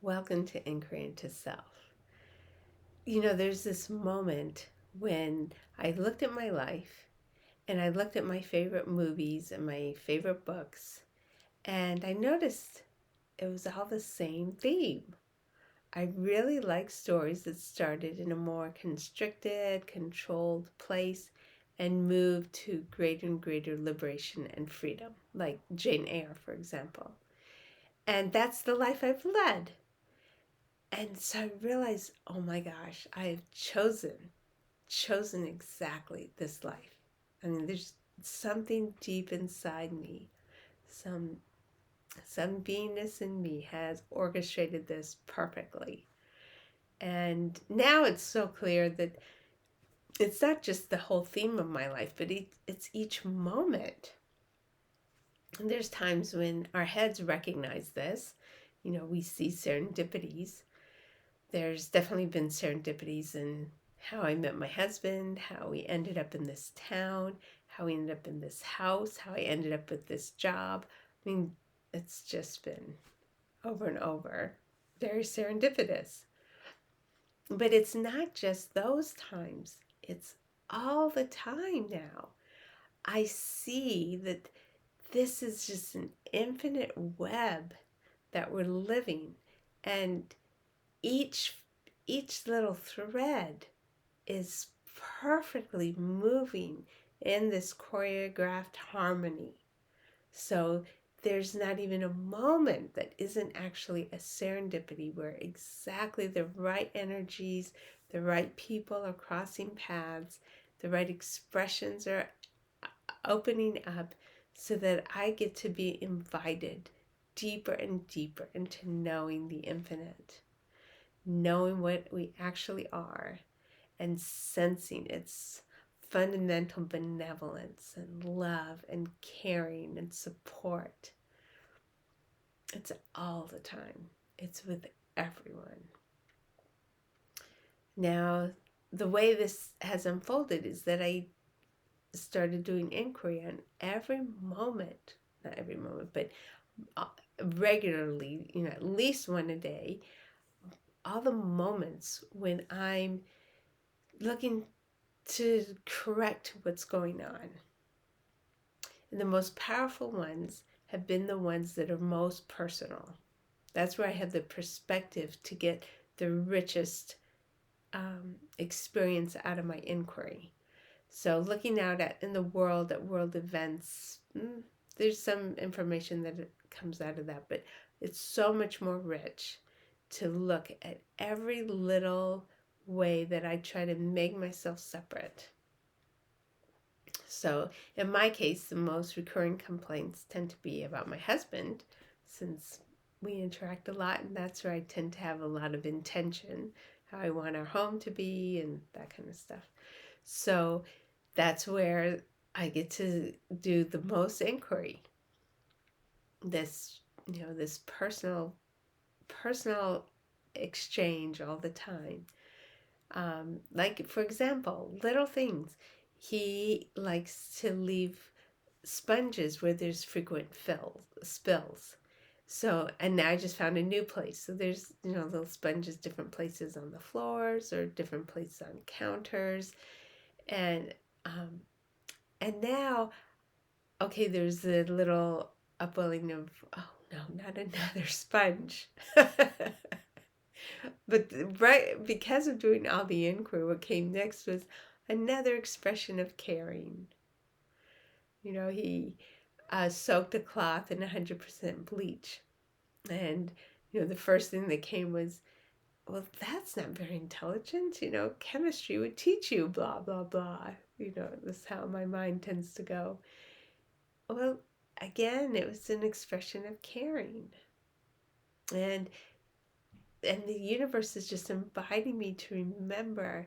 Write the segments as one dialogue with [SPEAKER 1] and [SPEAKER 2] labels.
[SPEAKER 1] Welcome to Enquiry into Self. There's this moment when I looked at my life and I looked at my favorite movies and my favorite books, and I noticed it was all the same theme. I really like stories that started in a more constricted, controlled place and moved to greater and greater liberation and freedom, like Jane Eyre, for example. And that's the life I've led. And so I realized, oh my gosh, I have chosen exactly this life. I mean, there's something deep inside me, some some beingness in me has orchestrated this perfectly. And now it's so clear that it's not just the whole theme of my life, but it's each moment. And there's times when our heads recognize this. We see serendipities. There's definitely been serendipities in how I met my husband, how we ended up in this town, how we ended up in this house, how I ended up with this job. I mean, it's just been over and over, very serendipitous. But it's not just those times, it's all the time now. I see that this is just an infinite web that we're living, and each each little thread is perfectly moving in this choreographed harmony. So there's not even a moment that isn't actually a serendipity where exactly the right energies, the right people are crossing paths, the right expressions are opening up so that I get to be invited deeper and deeper into knowing the infinite, knowing what we actually are, and sensing its fundamental benevolence and love and caring and support. It's all the time, it's with everyone. Now, the way this has unfolded is that I started doing inquiry on every moment, not every moment, but regularly, at least one a day, all the moments when I'm looking to correct what's going on. And the most powerful ones have been the ones that are most personal. That's where I have the perspective to get the richest experience out of my inquiry. So looking out in the world at world events, there's some information that comes out of that, but it's so much more rich to look at every little way that I try to make myself separate. So in my case, the most recurring complaints tend to be about my husband, since we interact a lot, and that's where I tend to have a lot of intention, how I want our home to be and that kind of stuff. So that's where I get to do the most inquiry. This personal exchange all the time. Like, for example, little things. He likes to leave sponges where there's frequent spills. So, and now I just found a new place. So there's, little sponges, different places on the floors or different places on counters. And, um, and now, okay, there's a little upwelling of, oh no, not another sponge. But right, because of doing all the inquiry, what came next was another expression of caring. He soaked a cloth in 100% bleach. And, the first thing that came was, well, that's not very intelligent. Chemistry would teach you, blah, blah, blah. That's how my mind tends to go. Well, again, it was an expression of caring. And the universe is just inviting me to remember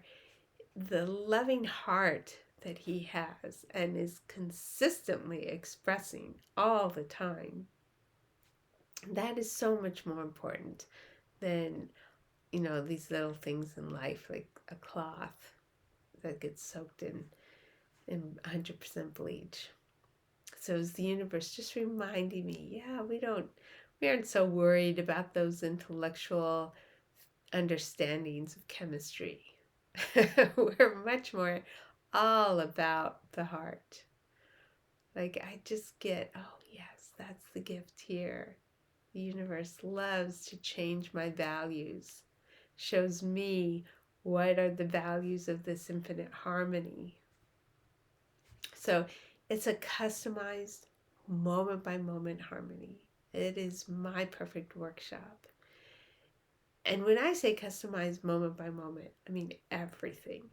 [SPEAKER 1] the loving heart that he has and is consistently expressing all the time. That is so much more important than, these little things in life, like a cloth that gets soaked in 100% bleach. So it's the universe just reminding me, yeah, we don't We aren't so worried about those intellectual understandings of chemistry. We're much more all about the heart. Like, I just get, oh, yes, that's the gift here. The universe loves to change my values, shows me what are the values of this infinite harmony. So it's a customized moment by moment harmony. It is my perfect workshop. And when I say customized moment by moment, I mean everything.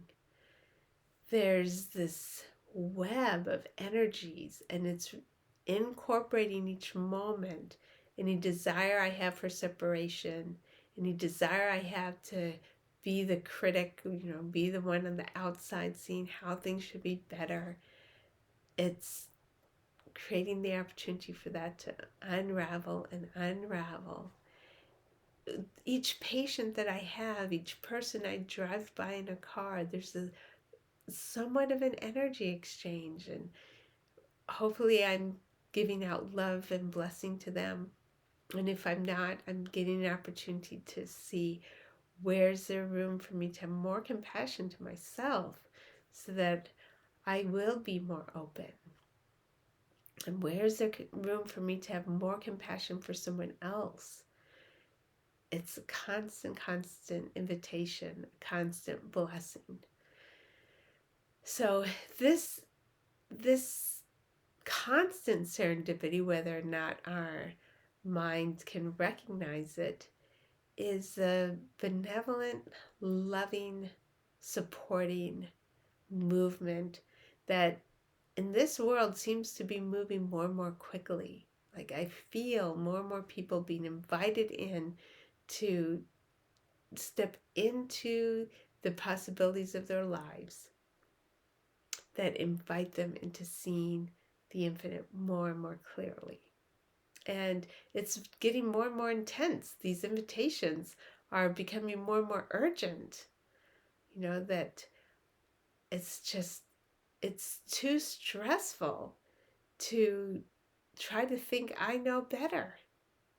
[SPEAKER 1] There's this web of energies, and it's incorporating each moment, any desire I have for separation, any desire I have to be the critic, be the one on the outside seeing how things should be better. It's creating the opportunity for that to unravel and unravel. Each patient that I have, each person I drive by in a car, there's somewhat of an energy exchange, and hopefully I'm giving out love and blessing to them. And if I'm not, I'm getting an opportunity to see where's there room for me to have more compassion to myself so that I will be more open. And where's there room for me to have more compassion for someone else? It's a constant invitation, a constant blessing. So this constant serendipity, whether or not our mind can recognize it, is a benevolent, loving, supporting movement that in this world seems to be moving more and more quickly. Like, I feel more and more people being invited in to step into the possibilities of their lives that invite them into seeing the infinite more and more clearly. And it's getting more and more intense. These invitations are becoming more and more urgent. That it's too stressful to try to think I know better.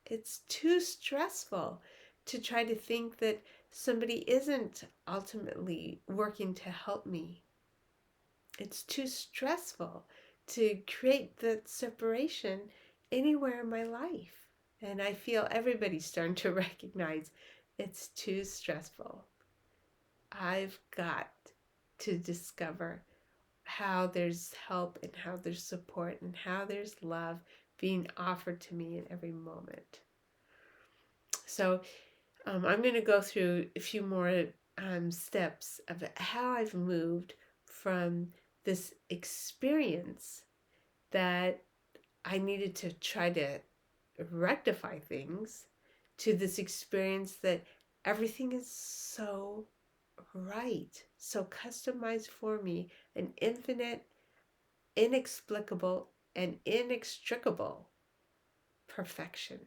[SPEAKER 1] It's too stressful to try to think that somebody isn't ultimately working to help me. It's too stressful to create that separation anywhere in my life. And I feel everybody's starting to recognize it's too stressful. I've got to discover how there's help and how there's support and how there's love being offered to me in every moment. So I'm going to go through a few more steps of how I've moved from this experience that I needed to try to rectify things to this experience that everything is so right, so customized for me, an infinite, inexplicable, and inextricable perfection.